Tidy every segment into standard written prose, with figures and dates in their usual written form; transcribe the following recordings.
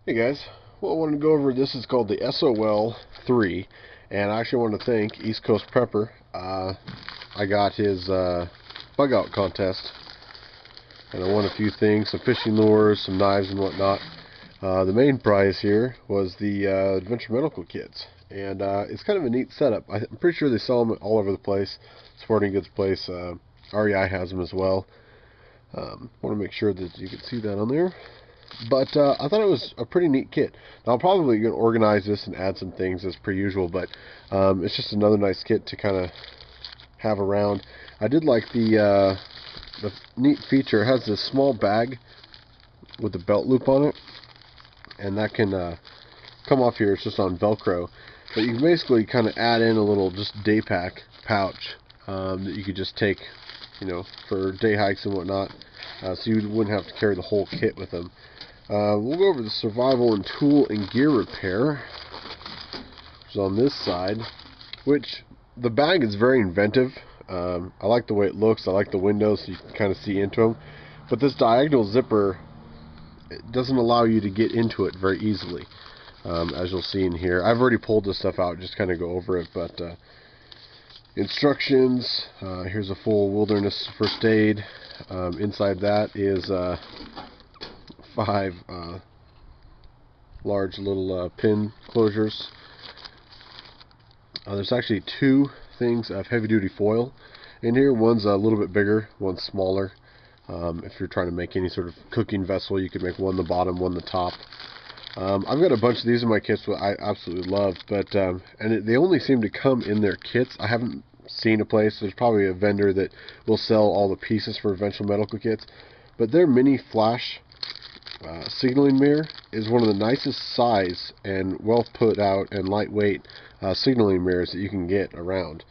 Hey guys, what I wanted to go over, this is called the SOL 3, and I actually want to thank East Coast Prepper. I got his bug out contest, and I won a few things, some fishing lures, some knives and whatnot. The main prize here was the Adventure Medical Kits, and it's kind of a neat setup. I'm pretty sure they sell them all over the place. Sporting Goods place, REI has them as well. Want to make sure that you can see that on there. But I thought it was a pretty neat kit. Now, I'm probably going to organize this and add some things as per usual, but it's just another nice kit to kind of have around. I did like the neat feature. It has this small bag with a belt loop on it, and that can come off here. It's just on Velcro. But you can basically kind of add in a little just day pack pouch that you could just take, for day hikes and whatnot. So you wouldn't have to carry the whole kit with them. We'll go over the survival and tool and gear repair, which is on this side, which the bag is very inventive. I like the way it looks. I like the windows so you can kind of see into them. But this diagonal zipper, it doesn't allow you to get into it very easily, as you'll see in here. I've already pulled this stuff out, just kind of go over it, but instructions, here's a full wilderness first aid. Inside that is 5 large little pin closures. There's actually 2 things of heavy-duty foil in here. One's a little bit bigger, one's smaller. If you're trying to make any sort of cooking vessel, you could make one the bottom, one the top. I've got a bunch of these in my kits that I absolutely love, but they only seem to come in their kits. I haven't seen a place. There's probably a vendor that will sell all the pieces for Adventure Medical Kits, but their mini flash signaling mirror is one of the nicest size and well put out and lightweight signaling mirrors that you can get around.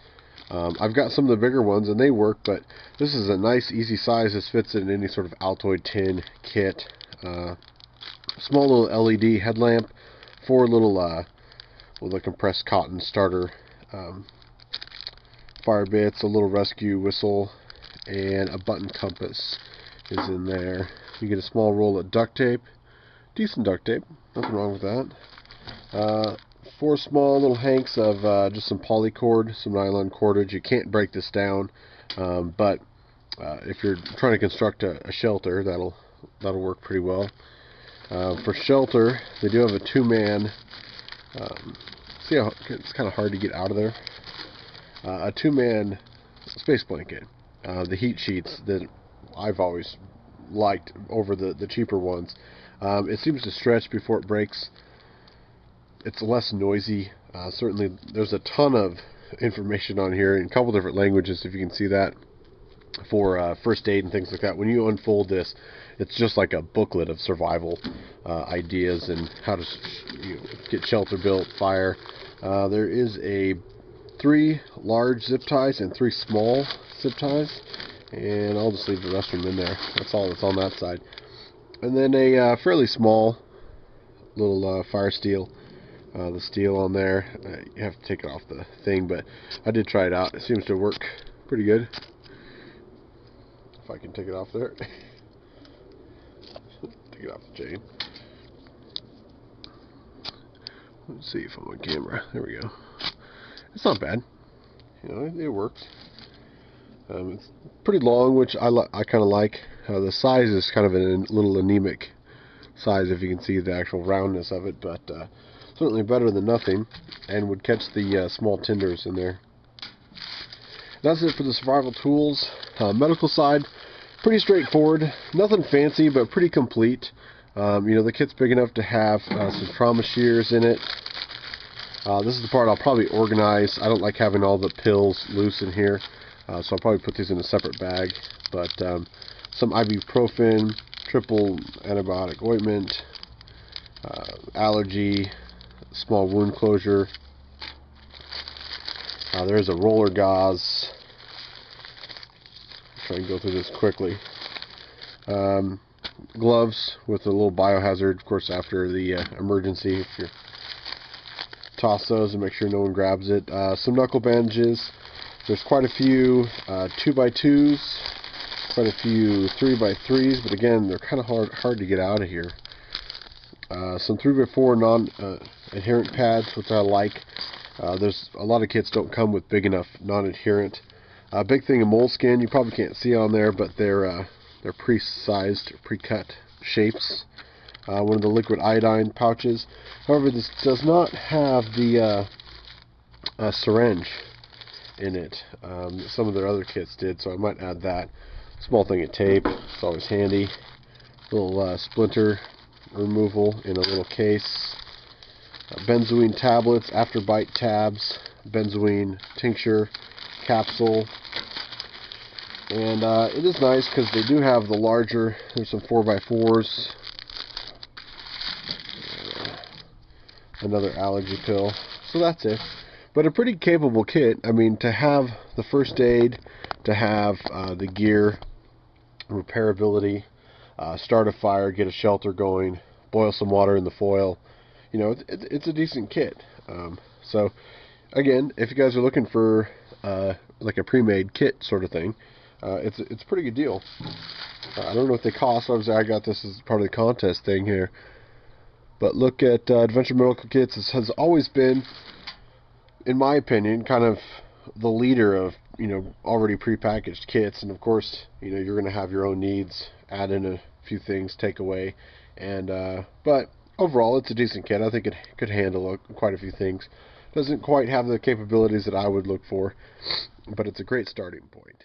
I've got some of the bigger ones and they work, but this is a nice easy size. This fits in any sort of Altoid tin kit. Small little LED headlamp, 4 little with a compressed cotton starter fire bits, a little rescue whistle, and a button compass is in there. You get a small roll of duct tape, decent duct tape, nothing wrong with that. 4 small little hanks of just some polycord, some nylon cordage. You can't break this down, but if you're trying to construct a shelter, that'll work pretty well. For shelter, they do have a 2-man. See how it's kind of hard to get out of there. A 2-man space blanket. The heat sheets that I've always liked over the cheaper ones. It seems to stretch before it breaks. It's less noisy. Certainly, there's a ton of information on here in a couple different languages, if you can see that, for first aid and things like that. When you unfold this, it's just like a booklet of survival ideas and how to get shelter built, fire. There is 3 large zip ties and 3 small zip ties, and I'll just leave the rest of them in there. That's all that's on that side. And then a fairly small little fire steel. The steel on there, you have to take it off the thing, but I did try it out. It seems to work pretty good. If I can take it off there. Take it off the chain. Let's see if I'm on camera. There we go. It's not bad. It works. It's pretty long, which I kind of like. The size is kind of a little anemic size, if you can see the actual roundness of it, but certainly better than nothing, and would catch the small tinders in there. That's it for the survival tools. Medical side, pretty straightforward. Nothing fancy, but pretty complete. The kit's big enough to have some trauma shears in it. This is the part I'll probably organize. I don't like having all the pills loose in here, so I'll probably put these in a separate bag. But some ibuprofen, triple antibiotic ointment, allergy, small wound closure. There's a roller gauze. Try and go through this quickly. Gloves with a little biohazard, of course, after the emergency. If you toss those and make sure no one grabs it. Some knuckle bandages. There's quite a few 2x2s, quite a few 3x3s, but again, they're kind of hard to get out of here. some 3x4 non-adherent pads, which I like. There's a lot of kits don't come with big enough non-adherent. Big thing of moleskin, you probably can't see on there, but they're pre-sized, pre-cut shapes. One of the liquid iodine pouches. However, this does not have the syringe in it. Some of their other kits did, so I might add that. Small thing of tape, it's always handy. Little splinter removal in a little case. Benzoin tablets, afterbite tabs, benzoin tincture capsule. And it is nice because they do have the larger, there's some 4x4s. Another allergy pill. So that's it. But a pretty capable kit. I mean, to have the first aid, to have the gear, repairability, start a fire, get a shelter going, boil some water in the foil. You know, it's a decent kit. So, again, if you guys are looking for like a pre-made kit sort of thing, it's a pretty good deal. I don't know what they cost. Obviously, I got this as part of the contest thing here. But look at Adventure Medical Kits. This has always been, in my opinion, kind of the leader of, you know, already prepackaged kits. And of course, you know, you're going to have your own needs, add in a few things, take away. And but overall, it's a decent kit. I think it could handle quite a few things. Doesn't quite have the capabilities that I would look for, but it's a great starting point.